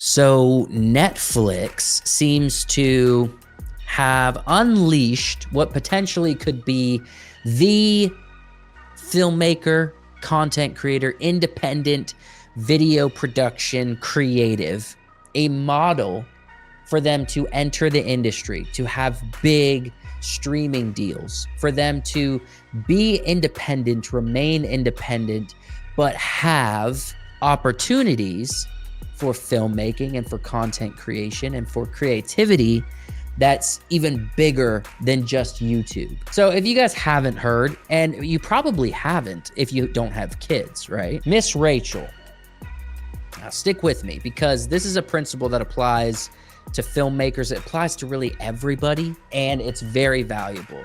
So Netflix seems to have unleashed what potentially could be the filmmaker, content creator, independent video production creative, a model for them to enter the industry, to have big streaming deals, for them to be independent, remain independent, but have opportunities for filmmaking and for content creation and for creativity that's even bigger than just YouTube. So if you guys haven't heard, and you probably haven't if you don't have kids, right? Miss Rachel. Now stick with me because this is a principle that applies to filmmakers. It applies to really everybody, and it's very valuable.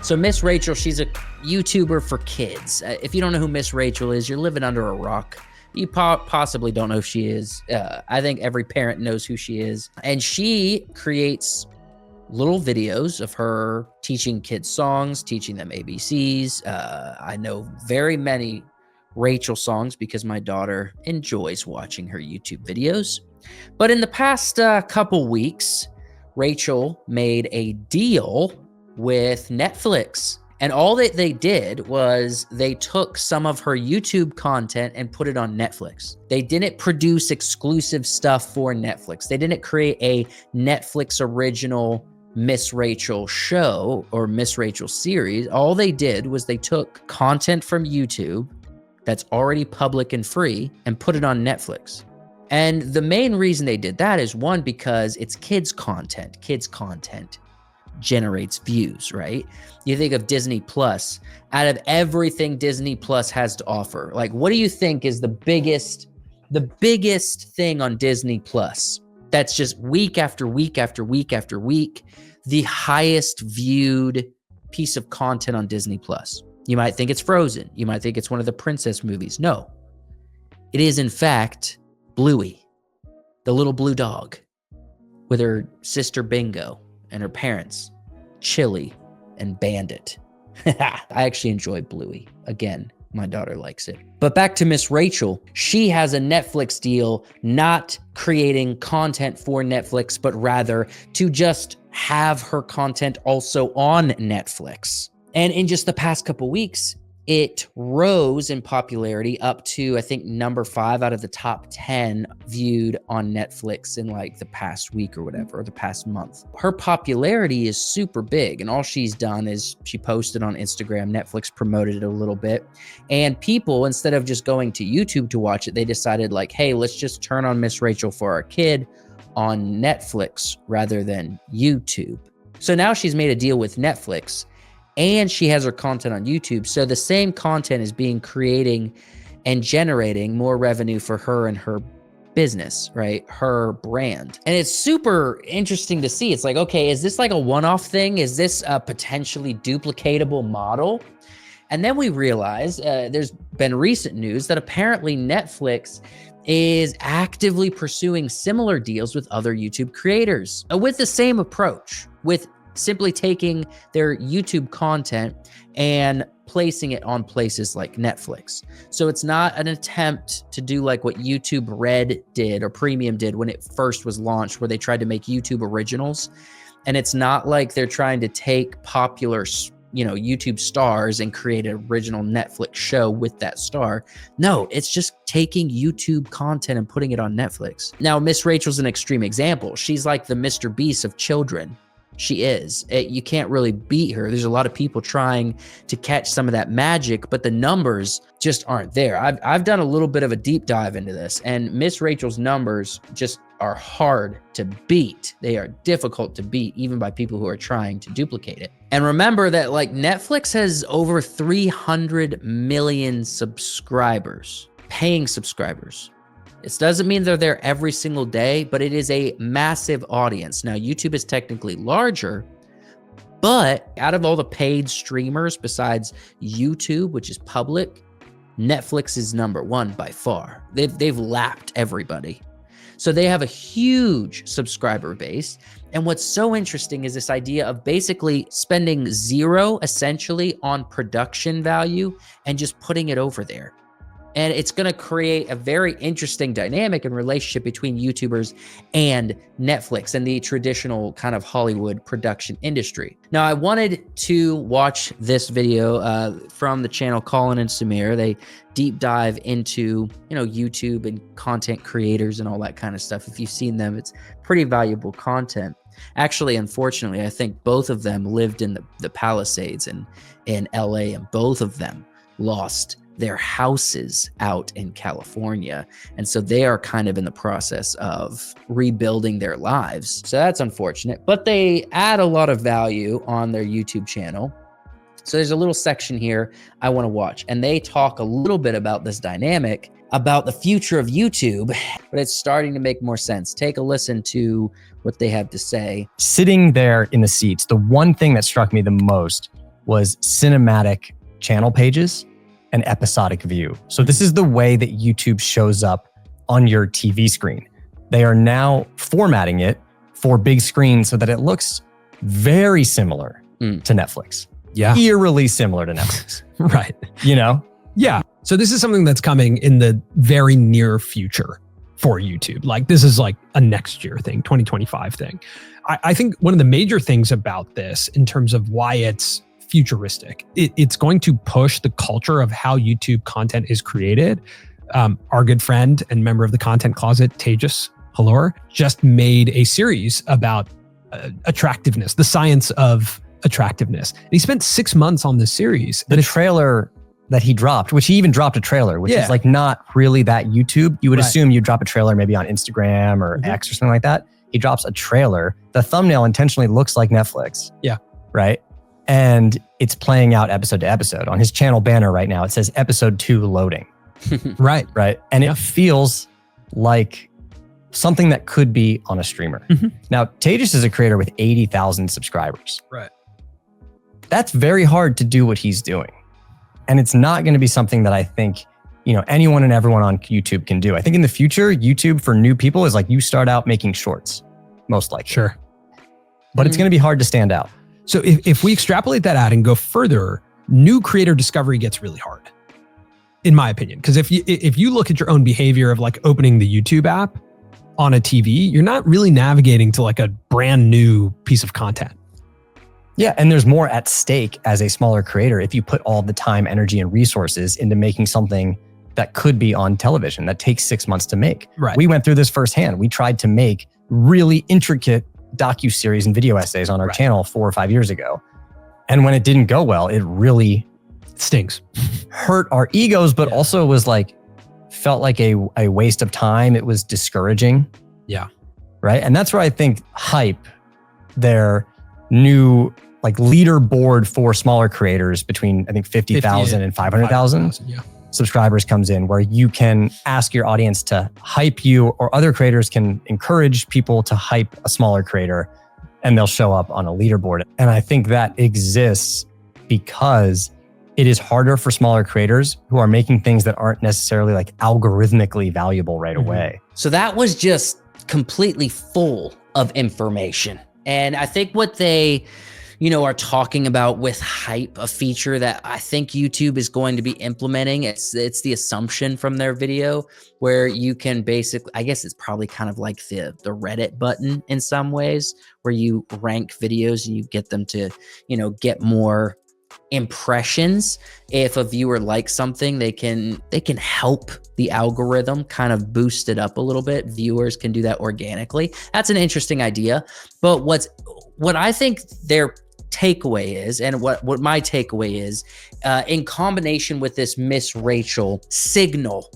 So Miss Rachel, she's a YouTuber for kids. If you don't know who Miss Rachel is, you're living under a rock. You possibly don't know who she is. I think every parent knows who she is. And she creates little videos of her teaching kids songs, teaching them ABCs. I know very many Rachel songs because my daughter enjoys watching her YouTube videos. But in the past couple weeks, Rachel made a deal with Netflix. And all that they did was they took some of her YouTube content and put it on Netflix. They didn't produce exclusive stuff for Netflix. They didn't create a Netflix original Miss Rachel show or Miss Rachel series. All they did was they took content from YouTube that's already public and free and put it on Netflix. And the main reason they did that is one, because it's kids content. Kids content generates views, right? You think of Disney Plus. Out of everything Disney Plus has to offer, like, what do you think is the biggest thing on Disney Plus that's just week after week after week after week, the highest viewed piece of content on Disney Plus? You might think it's Frozen. You might think it's one of the princess movies. No, it is in fact Bluey, the little blue dog with her sister Bingo and her parents, Chili and Bandit. I actually enjoy Bluey. Again, my daughter likes it. But back to Miss Rachel, she has a Netflix deal, not creating content for Netflix, but rather to just have her content also on Netflix. And in just the past couple weeks, it rose in popularity up to, I think, number 5 out of the top 10 viewed on Netflix in like the past week or whatever, or the past month. Her popularity is super big, and all she's done is she posted on Instagram. Netflix promoted it a little bit, and people, instead of just going to YouTube to watch it, they decided like, hey, let's just turn on Miss Rachel for our kid on Netflix rather than YouTube. So now she's made a deal with Netflix, and she has her content on YouTube. So the same content is being creating and generating more revenue for her and her business, right? Her brand. And it's super interesting to see. It's like, okay, is this like a one-off thing? Is this a potentially duplicatable model? And then we realize there's been recent news that apparently Netflix is actively pursuing similar deals with other YouTube creators with the same approach, with simply taking their YouTube content and placing it on places like Netflix. So it's not an attempt to do like what YouTube Red did or Premium did when it first was launched, where they tried to make YouTube originals. And it's not like they're trying to take popular, YouTube stars and create an original Netflix show with that star. No, it's just taking YouTube content and putting it on Netflix. Now, Miss Rachel's an extreme example. She's like the Mr. Beast of children. She is. You can't really beat her. There's a lot of people trying to catch some of that magic, but the numbers just aren't there. I've done a little bit of a deep dive into this, and Miss Rachel's numbers just are hard to beat. They are difficult to beat, even by people who are trying to duplicate it. And remember that like Netflix has over 300 million subscribers, paying subscribers. It doesn't mean they're there every single day, but it is a massive audience. Now, YouTube is technically larger, but out of all the paid streamers besides YouTube, which is public, Netflix is number 1 by far. They've lapped everybody. So they have a huge subscriber base. And what's so interesting is this idea of basically spending zero essentially on production value and just putting it over there. And it's going to create a very interesting dynamic and relationship between YouTubers and Netflix and the traditional kind of Hollywood production industry. Now, I wanted to watch this video from the channel Colin and Samir. They deep dive into, YouTube and content creators and all that kind of stuff. If you've seen them, it's pretty valuable content. Actually, unfortunately, I think both of them lived in the Palisades in LA, and both of them lost their houses out in California. And so they are kind of in the process of rebuilding their lives. So that's unfortunate, but they add a lot of value on their YouTube channel. So there's a little section here I want to watch, and they talk a little bit about this dynamic, about the future of YouTube, but it's starting to make more sense. Take a listen to what they have to say. Sitting there in the seats, the one thing that struck me the most was cinematic channel pages and episodic view. So this is the way that YouTube shows up on your TV screen. They are now formatting it for big screen so that it looks very similar to Netflix. Yeah. Eerily similar to Netflix. Right. Yeah. So this is something that's coming in the very near future for YouTube. Like this is like a next year thing, 2025 thing. I think one of the major things about this in terms of why it's futuristic, it's going to push the culture of how YouTube content is created. Our good friend and member of the Content Closet, Tejas Halor, just made a series about attractiveness, the science of attractiveness. And he spent 6 months on this series. The trailer that he dropped, which he even dropped a trailer, which is like not really that YouTube. You would assume you drop a trailer maybe on Instagram or X or something like that. He drops a trailer. The thumbnail intentionally looks like Netflix. Yeah. Right. And it's playing out episode to episode. On his channel banner right now, it says episode 2 loading. Right. And it feels like something that could be on a streamer. Now, Tejas is a creator with 80,000 subscribers. Right. That's very hard to do what he's doing. And it's not going to be something that I think, anyone and everyone on YouTube can do. I think in the future, YouTube for new people is like you start out making shorts, most likely. Sure. But it's going to be hard to stand out. So if we extrapolate that out and go further, new creator discovery gets really hard, in my opinion. Because if you look at your own behavior of like opening the YouTube app on a TV, you're not really navigating to like a brand new piece of content. Yeah, and there's more at stake as a smaller creator if you put all the time, energy, and resources into making something that could be on television that takes 6 months to make. Right. We went through this firsthand. We tried to make really intricate docuseries and video essays on our channel 4 or 5 years ago. And when it didn't go well, it really stings. Hurt our egos, but also was felt like a waste of time. It was discouraging. Yeah. Right. And that's where I think Hype, their new leaderboard for smaller creators between I think 50,000 and 500,000 subscribers comes in, where you can ask your audience to hype you, or other creators can encourage people to hype a smaller creator, and they'll show up on a leaderboard. And I think that exists because it is harder for smaller creators who are making things that aren't necessarily algorithmically valuable right away. So that was just completely full of information. And I think what they are talking about with Hype, a feature that I think YouTube is going to be implementing. It's the assumption from their video where you can basically, I guess it's probably kind of like the Reddit button in some ways, where you rank videos and you get them to, get more impressions. If a viewer likes something, they can help the algorithm kind of boost it up a little bit. Viewers can do that organically. That's an interesting idea. But what I think their takeaway is, and what my takeaway is, in combination with this Miss Rachel signal,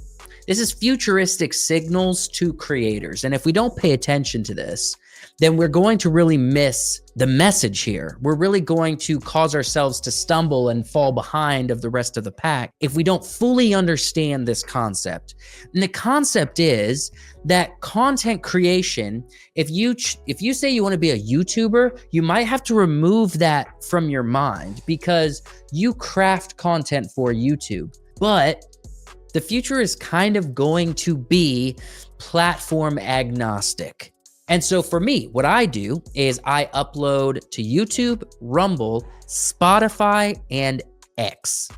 this is futuristic signals to creators. And if we don't pay attention to this, then we're going to really miss the message here. We're really going to cause ourselves to stumble and fall behind of the rest of the pack if we don't fully understand this concept. And the concept is that content creation, if you say you want to be a YouTuber, you might have to remove that from your mind, because you craft content for YouTube. But The future is kind of going to be platform agnostic. And so for me, what I do is I upload to YouTube, Rumble, Spotify, and X.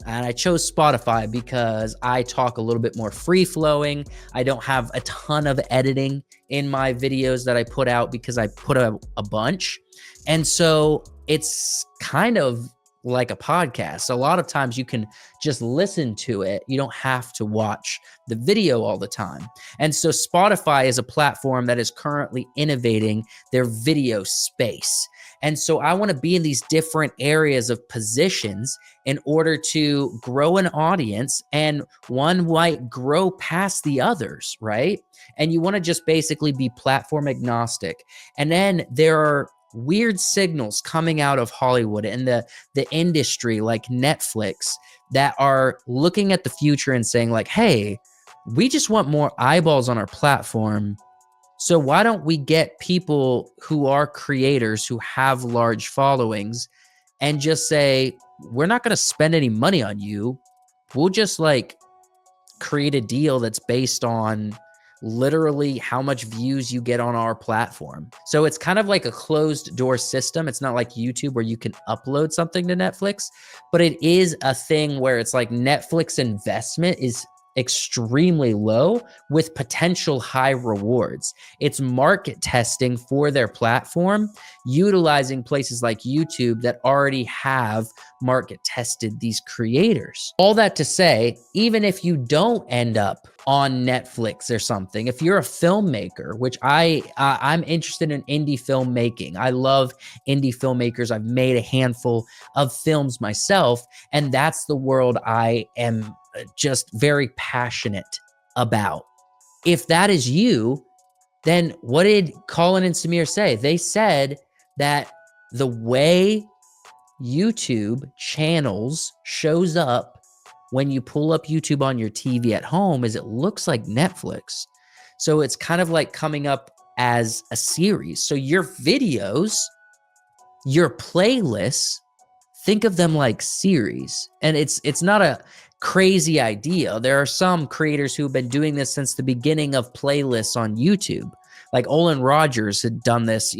And I chose Spotify because I talk a little bit more free flowing. I don't have a ton of editing in my videos that I put out because I put a bunch. And so it's kind of like a podcast. A lot of times you can just listen to it. You don't have to watch the video all the time. And so Spotify is a platform that is currently innovating their video space. And so I want to be in these different areas of positions in order to grow an audience, and one might grow past the others, right? And you want to just basically be platform agnostic. And then there are weird signals coming out of Hollywood and the industry like Netflix that are looking at the future and saying like, hey, we just want more eyeballs on our platform. So why don't we get people who are creators who have large followings and just say, we're not going to spend any money on you. We'll just like create a deal that's based on literally how much views you get on our platform. So it's kind of like a closed door system. It's not like YouTube where you can upload something to Netflix, but it is a thing where it's like Netflix investment is extremely low with potential high rewards. It's market testing for their platform, utilizing places like YouTube that already have market tested these creators. All that to say, even if you don't end up on Netflix or something, if you're a filmmaker, which I'm interested in indie filmmaking. I love indie filmmakers. I've made a handful of films myself, and that's the world I am just very passionate about. If that is you, then what did Colin and Samir say? They said that the way YouTube channels shows up when you pull up YouTube on your TV at home is it looks like Netflix. So it's kind of like coming up as a series. So your videos, your playlists, think of them like series. And it's not a crazy idea. There are some creators who have been doing this since the beginning of playlists on YouTube. Like Olin Rogers had done this,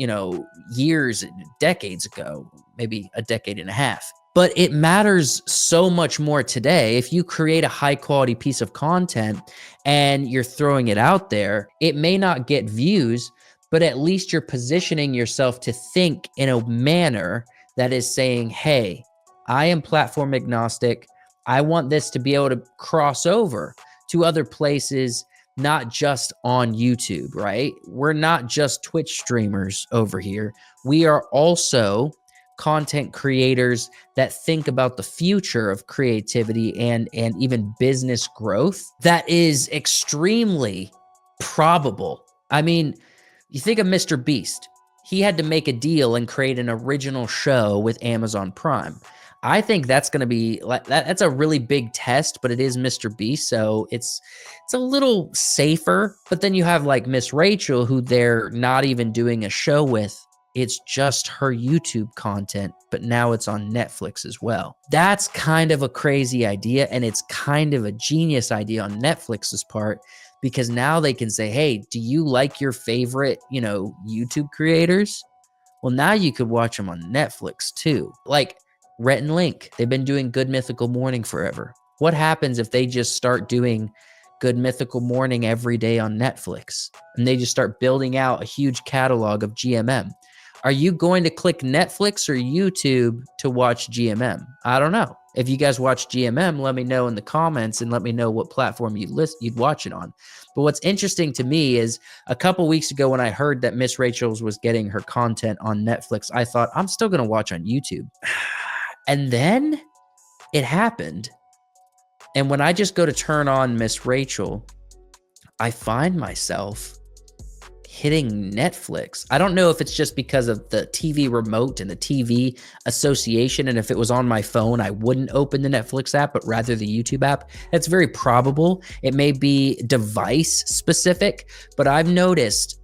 years, decades ago, maybe a decade and a half. But it matters so much more today. If you create a high quality piece of content and you're throwing it out there, it may not get views, but at least you're positioning yourself to think in a manner that is saying, hey, I am platform agnostic. I want this to be able to cross over to other places, not just on YouTube, right? We're not just Twitch streamers over here. We are also content creators that think about the future of creativity and even business growth that is extremely probable. I mean, you think of Mr. Beast. He had to make a deal and create an original show with Amazon Prime. I think that's going to be like that's a really big test, but it is Mr. Beast, so it's a little safer. But then you have like Miss Rachel, who they're not even doing a show with. It's just her YouTube content, but now it's on Netflix as well. That's kind of a crazy idea, and it's kind of a genius idea on Netflix's part, because now they can say, hey, do you like your favorite, YouTube creators? Well, now you could watch them on Netflix too. Like Rhett and Link, they've been doing Good Mythical Morning forever. What happens if they just start doing Good Mythical Morning every day on Netflix and they just start building out a huge catalog of GMM? Are you going to click Netflix or YouTube to watch GMM? I don't know. If you guys watch GMM, let me know in the comments and let me know what platform you'd watch it on. But what's interesting to me is a couple weeks ago when I heard that Miss Rachel's was getting her content on Netflix, I thought, I'm still going to watch on YouTube. And then it happened. And when I just go to turn on Miss Rachel, I find myself hitting Netflix. I don't know if it's just because of the TV remote and the TV association, and if it was on my phone, I wouldn't open the Netflix app, but rather the YouTube app. That's very probable. It may be device specific, but I've noticed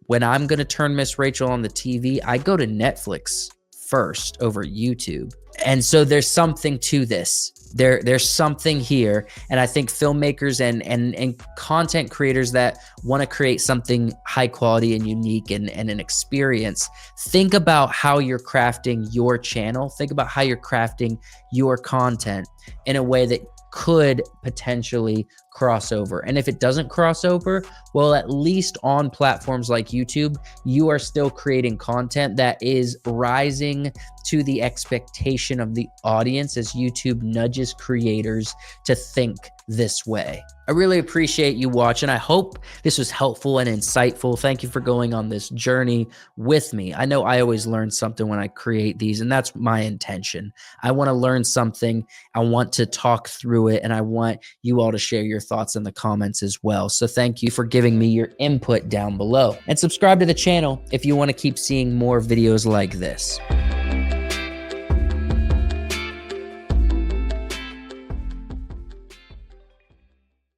when I'm going to turn Miss Rachel on the TV, I go to Netflix first over YouTube. And so there's something to this. There's something here. And I think filmmakers and content creators that want to create something high quality and unique and an experience, think about how you're crafting your channel. Think about how you're crafting your content in a way that could potentially cross over. And if it doesn't cross over, well, at least on platforms like YouTube, you are still creating content that is rising to the expectation of the audience as YouTube nudges creators to think this way. I really appreciate you watching. I hope this was helpful and insightful. Thank you for going on this journey with me. I know I always learn something when I create these, and that's my intention. I want to learn something. I want to talk through it, and I want you all to share your thoughts in the comments as well. So thank you for giving me your input down below. And subscribe to the channel if you want to keep seeing more videos like this.